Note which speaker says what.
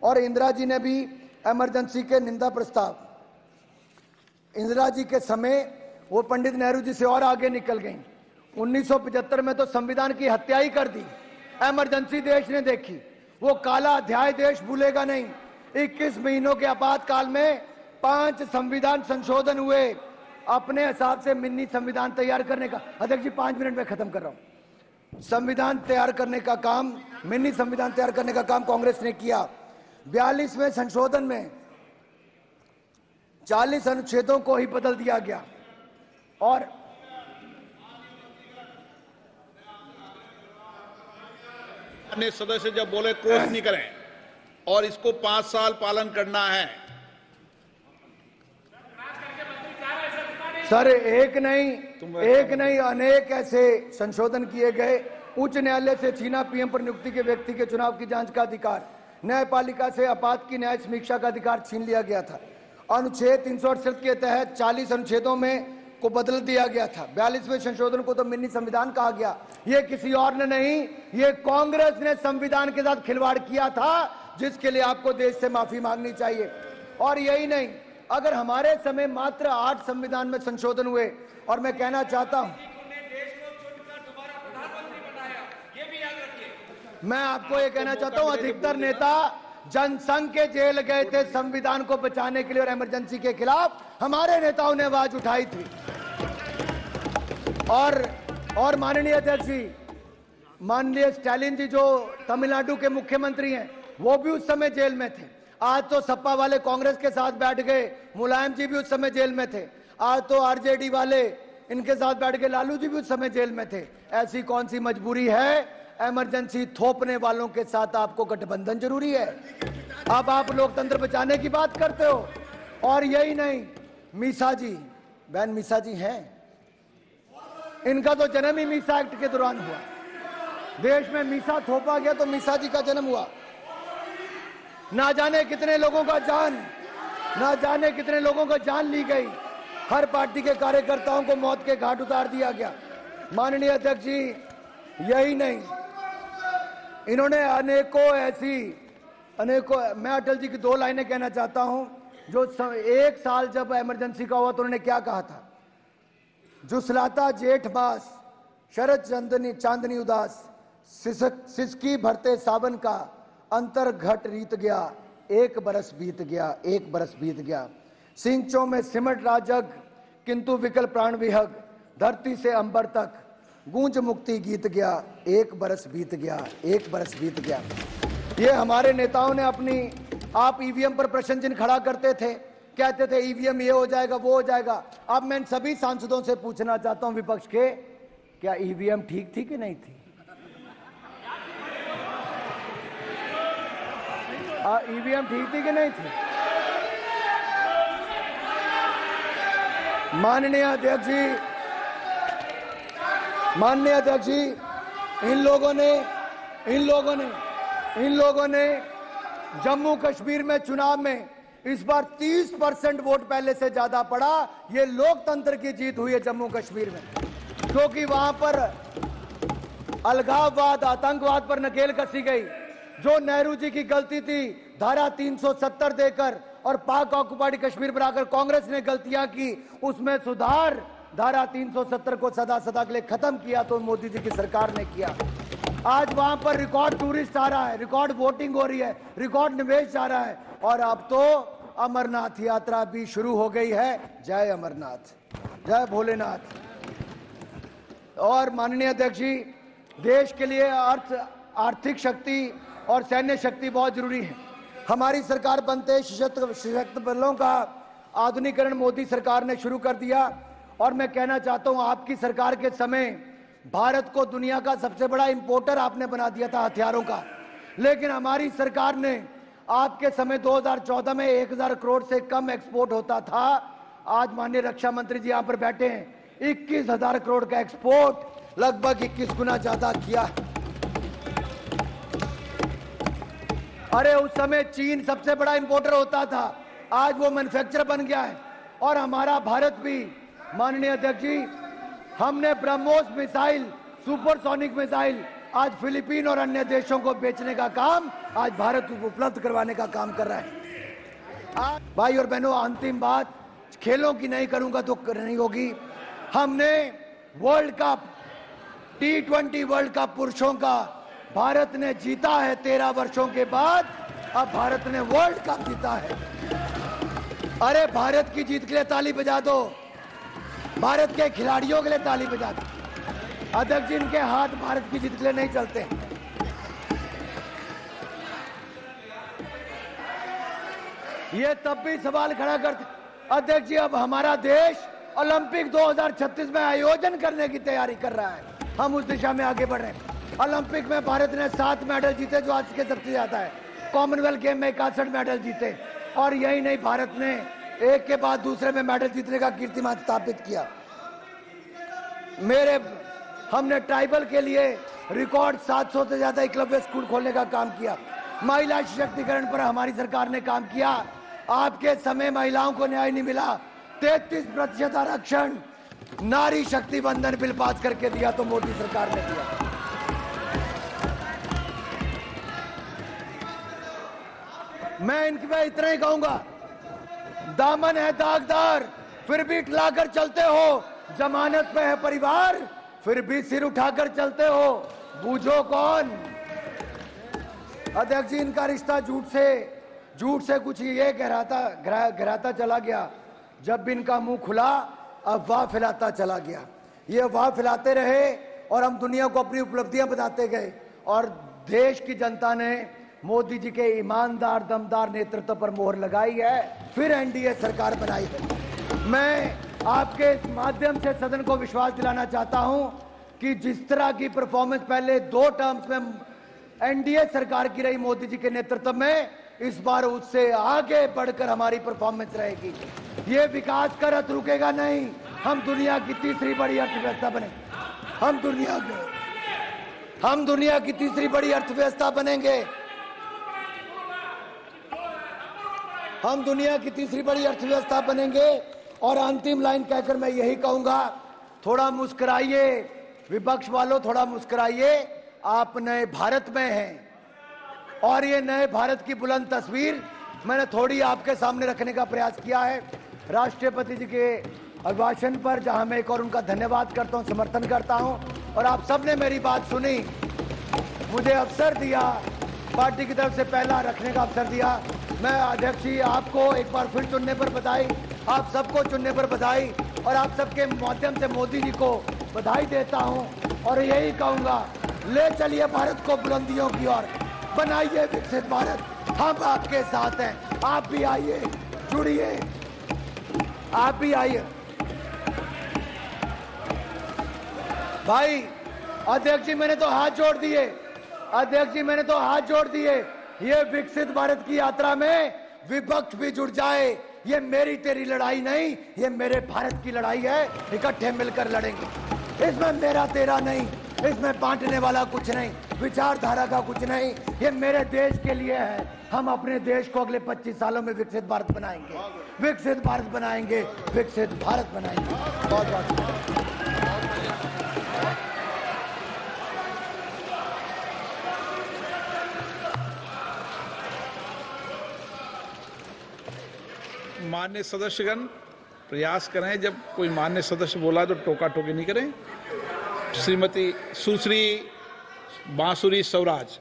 Speaker 1: और इंदिरा जी ने भी इमरजेंसी के निंदा प्रस्ताव, इंदिरा जी के समय वो पंडित नेहरू जी से और आगे निकल गई। 1975 में तो संविधान की हत्या ही कर दी। इमरजेंसी देश ने देखी, वो काला अध्याय देश भूलेगा नहीं। 21 महीनों के आपातकाल में 5 संविधान संशोधन हुए। अपने हिसाब से मिनी संविधान तैयार करने का, अध्यक्ष जी 5 मिनट में खत्म कर रहा हूं, संविधान तैयार करने का काम, मिनी संविधान तैयार करने का काम कांग्रेस ने किया। 42वें संशोधन में 40 अनुच्छेदों को ही बदल दिया गया और
Speaker 2: अन्य सदस्य जब बोले क्रोध नहीं करें और इसको 5 साल पालन करना है।
Speaker 1: सर एक नहीं अनेक ऐसे संशोधन किए गए। उच्च न्यायालय से छीना पीएम पर नियुक्ति के व्यक्ति के चुनाव की जांच का अधिकार, न्यायपालिका से आपात की न्याय समीक्षा का अधिकार छीन लिया गया था। अनुच्छेद 368 के तहत 40 अनुच्छेदों में को बदल दिया गया था। 42वें संशोधन को तो मिनी संविधान कहा गया। ये किसी और ने नहीं, ये कांग्रेस ने संविधान के साथ खिलवाड़ किया था, जिसके लिए आपको देश से माफी मांगनी चाहिए। और यही नहीं, अगर हमारे समय मात्र 8 संविधान में संशोधन हुए, और मैं कहना चाहता हूं, मैं आपको ये कहना चाहता हूं, अधिकतर नेता जनसंघ के जेल गए थे संविधान को बचाने के लिए और इमरजेंसी के खिलाफ हमारे नेताओं ने आवाज उठाई थी। और माननीय अध्यक्ष जी, माननीय स्टालिन जी जो तमिलनाडु के मुख्यमंत्री हैं, वो भी उस समय जेल में थे। आज तो सपा वाले कांग्रेस के साथ बैठ गए, मुलायम जी भी उस समय जेल में थे। आज तो आरजेडी वाले इनके साथ बैठ गए, लालू जी भी उस समय जेल में थे। ऐसी कौन सी मजबूरी है? इमरजेंसी थोपने वालों के साथ आपको गठबंधन जरूरी है। अब आप लोकतंत्र बचाने की बात करते हो। और यही नहीं, मीसा जी, बहन मीसा जी हैं, इनका तो जन्म ही मीसा एक्ट के दौरान हुआ। देश में मीसा थोपा गया तो मीसा जी का जन्म हुआ। ना जाने कितने लोगों का जान ली गई। हर पार्टी के कार्यकर्ताओं को मौत के घाट उतार दिया गया। माननीय अध्यक्ष जी, यही नहीं, इन्होंने अनेकों मैं अटल जी की 2 लाइनें कहना चाहता हूं। जो 1 साल जब इमरजेंसी का हुआ तो उन्होंने क्या कहा था? जुसलाता जेठ मास, शरद चांदनी उदास, सिसकी भरते सावन का, अंतर घट रीत गया, 1 बरस बीत गया। सिंचों में सिमट राजग, किंतु विकल प्राण विहग, धरती से अंबर तक गूंज मुक्ति गीत गया, 1 बरस बीत गया। ये हमारे नेताओं ने आप ईवीएम पर प्रश्न चिन्ह खड़ा करते थे, कहते थे ईवीएम ये हो जाएगा वो हो जाएगा। अब मैं सभी सांसदों से पूछना चाहता हूं विपक्ष के, क्या ईवीएम ठीक थी कि नहीं थी? ईवीएम ठीक थी कि नहीं थी? माननीय अध्यक्ष जी, इन लोगों ने जम्मू कश्मीर में चुनाव में इस बार 30% वोट पहले से ज्यादा पड़ा। ये लोकतंत्र की जीत हुई है जम्मू कश्मीर में, क्योंकि वहां पर अलगाववाद, आतंकवाद पर नकेल कसी गई। जो नेहरू जी की गलती थी धारा 370 देकर और पाक ऑक्युपाइड कश्मीर बनाकर कांग्रेस ने गलतियां की, उसमें सुधार, धारा 370 को सदा के लिए खत्म किया तो मोदी जी की सरकार ने किया। आज वहां पर रिकॉर्ड टूरिस्ट आ रहा है, रिकॉर्ड वोटिंग हो रही है, रिकॉर्ड निवेश आ रहा है, और अब तो अमरनाथ यात्रा भी शुरू हो गई है। जय अमरनाथ, जय भोलेनाथ। और माननीय अध्यक्ष जी, देश के लिए आर्थिक शक्ति और सैन्य शक्ति बहुत जरूरी है। हमारी सरकार बनते सशस्त्र बलों का आधुनिकीकरण मोदी सरकार ने शुरू कर दिया। और मैं कहना चाहता हूं, आपकी सरकार के समय भारत को दुनिया का सबसे बड़ा इंपोर्टर आपने बना दिया था हथियारों का, लेकिन हमारी सरकार ने आपके समय 2014 में 1000 करोड़ से कम एक्सपोर्ट होता था। आज माननीय रक्षा मंत्री जी यहां पर बैठे हैं, 21,000 करोड़ का एक्सपोर्ट, लगभग 21 गुना ज्यादा किया। अरे उस समय चीन सबसे बड़ा इंपोर्टर होता था, आज वो मैन्युफैक्चरर बन गया है। और हमारा भारत भी, माननीय अध्यक्ष जी, हमने ब्रह्मोस मिसाइल, सुपरसोनिक मिसाइल आज फिलीपीन और अन्य देशों को बेचने का काम आज भारत उपलब्ध करवाने का काम कर रहा है। भाई और बहनों, अंतिम बात खेलों की नहीं करूंगा तो नहीं होगी। हमने world cup T20 world cup पुरुषों का भारत ने जीता है 13 वर्षों के बाद। अब भारत ने वर्ल्ड कप जीता है। अरे भारत की जीत के लिए ताली बजा दो, भारत के खिलाड़ियों के लिए ताली बजा दो। अध्यक्ष जी, इनके हाथ भारत की जीत के लिए नहीं चलते। ये तब भी सवाल खड़ा करते। अध्यक्ष जी, अब हमारा देश ओलंपिक 2036 में आयोजन करने की तैयारी कर रहा है। हम उस दिशा में आगे बढ़ रहे हैं। ओलंपिक में भारत ने 7 मेडल जीते, जो आज के सबसे ज्यादा है। कॉमनवेल्थ गेम में 61 मेडल जीते। और यही नहीं, भारत ने एक के बाद दूसरे में मेडल जीतने का कीर्तिमान स्थापित किया। हमने ट्राइबल के लिए रिकॉर्ड 700 से ज्यादा एकलव्य स्कूल खोलने का काम किया। महिला सशक्तिकरण पर हमारी सरकार ने काम किया। आपके समय महिलाओं को न्याय नहीं मिला। 33% आरक्षण नारी शक्ति बंधन बिल पास करके दिया तो मोदी सरकार ने दिया। मैं इनके इतना ही कहूंगा, दामन है दागदार फिर भी लाकर चलते हो, जमानत पे है परिवार फिर भी सिर उठाकर चलते हो, बूझो कौन। अध्यक्ष जी, इनका रिश्ता झूठ से कुछ ये गहराता चला गया। जब भी इनका मुंह खुला अफवाह फैलाता चला गया। ये अफवाह फैलाते रहे और हम दुनिया को अपनी उपलब्धियां बताते गए। और देश की जनता ने मोदी जी के ईमानदार दमदार नेतृत्व पर मोहर लगाई है, फिर एनडीए सरकार बनाई है। मैं आपके इस माध्यम से सदन को विश्वास दिलाना चाहता हूं कि जिस तरह की परफॉर्मेंस पहले 2 टर्म्स में एनडीए सरकार की रही मोदी जी के नेतृत्व में, इस बार उससे आगे बढ़कर हमारी परफॉर्मेंस रहेगी। ये विकास का रथ रुकेगा नहीं। हम दुनिया की तीसरी बड़ी अर्थव्यवस्था बने। हम दुनिया की तीसरी बड़ी अर्थव्यवस्था बनेंगे। हम दुनिया की तीसरी बड़ी अर्थव्यवस्था बनेंगे। और अंतिम लाइन कहकर मैं यही कहूंगा, थोड़ा मुस्कुराइए विपक्ष वालों, थोड़ा मुस्कुराइए। आप नए भारत में हैं और ये नए भारत की बुलंद तस्वीर मैंने थोड़ी आपके सामने रखने का प्रयास किया है। राष्ट्रपति जी के अभिभाषण पर, जहां मैं एक और उनका धन्यवाद करता हूं, समर्थन करता हूं। और आप सबने मेरी बात सुनी, मुझे अवसर दिया, पार्टी की तरफ से पहला रखने का अवसर दिया। मैं अध्यक्ष जी आपको एक बार फिर चुनने पर बधाई, आप सबको चुनने पर बधाई और आप सबके माध्यम से मोदी जी को बधाई देता हूं। और यही कहूंगा, ले चलिए भारत को बुलंदियों की ओर, बनाइए विकसित भारत। हम आपके साथ हैं, आप भी आइए, जुड़िए, आप भी आइए। भाई अध्यक्ष जी, मैंने तो हाथ जोड़ दिए। अध्यक्ष जी, मैंने तो हाथ जोड़ दिए। ये विकसित भारत की यात्रा में विपक्ष भी जुड़ जाए। ये मेरी तेरी लड़ाई नहीं, ये मेरे भारत की लड़ाई है। इकट्ठे मिलकर लड़ेंगे। इसमें मेरा तेरा नहीं, इसमें बांटने वाला कुछ नहीं, विचारधारा का कुछ नहीं। ये मेरे देश के लिए है। हम अपने देश को अगले 25 सालों में विकसित भारत बनाएंगे, विकसित भारत बनाएंगे, विकसित भारत बनाएंगे। बहुत बहुत
Speaker 2: मान्य सदस्यगण प्रयास करें, जब कोई मान्य सदस्य बोला तो टोका टोकी नहीं करें। श्रीमती सुश्री बांसुरी स्वराज।